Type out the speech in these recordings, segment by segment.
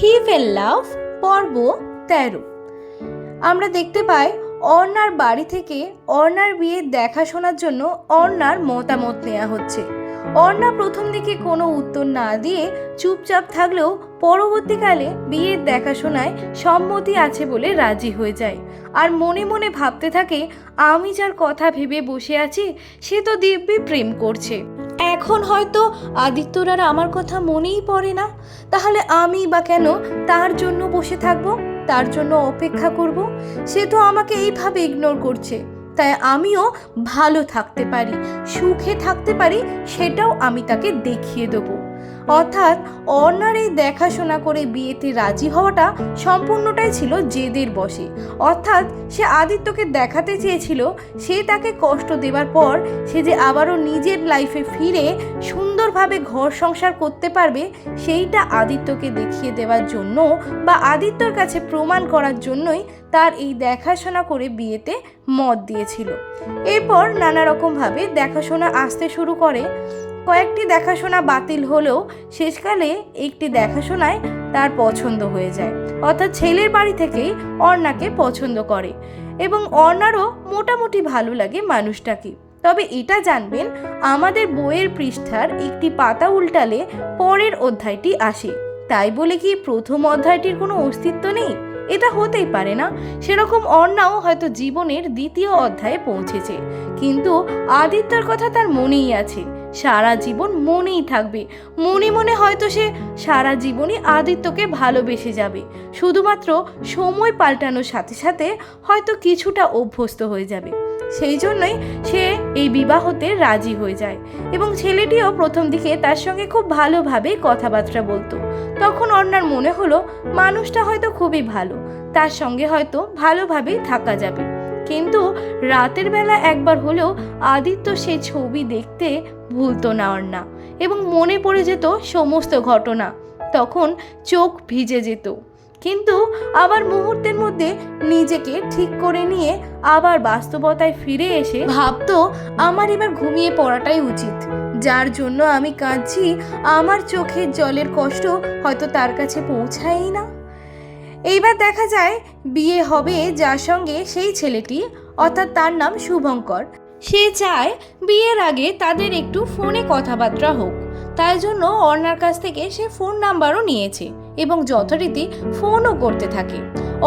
হি fail লাভ পর্ব 13। আমরা দেখতে পাই অর্ণার বাড়ি থেকে অর্ণার বিয়ের দেখাশোনার জন্য অর্ণার মতামত নেওয়া হচ্ছে। অর্ণা প্রথম দিকে কোনো উত্তর না দিয়ে চুপচাপ থাকলেও পরবর্তীকালে বিয়ের দেখাশোনায় সম্মতি আছে বলে রাজি হয়ে যায়। আর মনে মনে ভাবতে থাকে, আমি যার কথা ভেবে বসে আছি সে তো দিব্যি প্রেম করছে। এখন হয়তো আদিত্যর আর আমার কথা মনেই পড়ে না, তাহলে আমি বা কেন তার জন্য বসে থাকবো, তার জন্য অপেক্ষা করব? সে তো আমাকে এইভাবে ইগনোর করছে, তাই আমিও ভালো থাকতে পারি, সুখে থাকতে পারি, সেটাও আমি তাকে দেখিয়ে দেবো। অর্থাৎ অর্ণার এই দেখাশোনা করে বিয়েতে রাজি হওয়াটা সম্পূর্ণটাই ছিল জেদের বশে। অর্থাৎ সে আদিত্যকে দেখাতে চেয়েছিল সে তাকে কষ্ট দেবার পর সে যে আবারও নিজের লাইফে ফিরে সুন্দরভাবে ঘর সংসার করতে পারবে, সেইটা আদিত্যকে দেখিয়ে দেওয়ার জন্য বা আদিত্যর কাছে প্রমাণ করার জন্যই তার এই দেখাশোনা করে বিয়েতে মত দিয়েছিল। এরপর নানা রকমভাবে দেখাশোনা আসতে শুরু করে। কয়েকটি দেখাশোনা বাতিল হলেও শেষকালে একটি দেখাশোনায় তার পছন্দ হয়ে যায়। অর্থাৎ ছেলের বাড়ি থেকেই অর্ণাকে পছন্দ করে এবং অর্ণারও মোটামুটি ভালো লাগে মানুষটাকে। তবে এটা জানবেন, আমাদের বইয়ের পৃষ্ঠার একটি পাতা উল্টালে পরের অধ্যায়টি আসে, তাই বলে কি প্রথম অধ্যায়টির কোনো অস্তিত্ব নেই? এটা হতেই পারে না। সেরকম অর্ণাও হয়তো জীবনের দ্বিতীয় অধ্যায়ে পৌঁছেছে, কিন্তু আদিত্যর কথা তার মনেই আছে, সারা জীবন মনেই থাকবে। মনে মনে হয়তো সে সারা জীবনই আদিত্যকে ভালোবেসে যাবে, শুধুমাত্র সময় পাল্টানোর সাথে সাথে হয়তো কিছুটা অভ্যস্ত হয়ে যাবে। সেই জন্যই সে এই বিবাহতে রাজি হয়ে যায় এবং ছেলেটিও প্রথম দিকে তার সঙ্গে খুব ভালোভাবেই কথাবার্তা বলতো। তখন অর্ণার মনে হলো মানুষটা হয়তো খুবই ভালো, তার সঙ্গে হয়তো ভালোভাবেই থাকা যাবে। কিন্তু রাতের বেলা একবার হলেও আদিত্য সেই ছবি দেখতে ভুলতো না অর্ণা, এবং মনে পড়ে যেত সমস্ত ঘটনা। তখন চোখ ভিজে যেত, কিন্তু আবার মুহূর্তের মধ্যে নিজেকে ঠিক করে নিয়ে আবার বাস্তবতায় ফিরে এসে ভাবতো, আমার এবার ঘুমিয়ে পড়াটাই উচিত। যার জন্য আমি কাঁদছি, আমার চোখের জলের কষ্ট হয়তো তার কাছে পৌঁছায়ই না। এইবার দেখা যায় বিয়ে হবে যার সঙ্গে, সেই ছেলেটি অর্থাৎ তার নাম শুভঙ্কর। সে চায় বিয়ের আগে তাদের একটু ফোনে কথাবার্তা হোক, তাই জন্য অর্ণার কাছ থেকে সে ফোন নাম্বারও নিয়েছে এবং যথারীতি ফোনও করতে থাকে।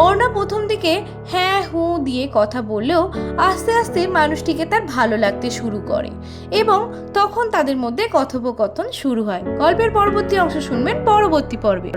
অর্ণা প্রথম দিকে হ্যাঁ হু দিয়ে কথা বললেও আস্তে আস্তে মানুষটিকে তার ভালো লাগতে শুরু করে এবং তখন তাদের মধ্যে কথোপকথন শুরু হয়। গল্পের পরবর্তী অংশ শুনবেন পরবর্তী পর্বে।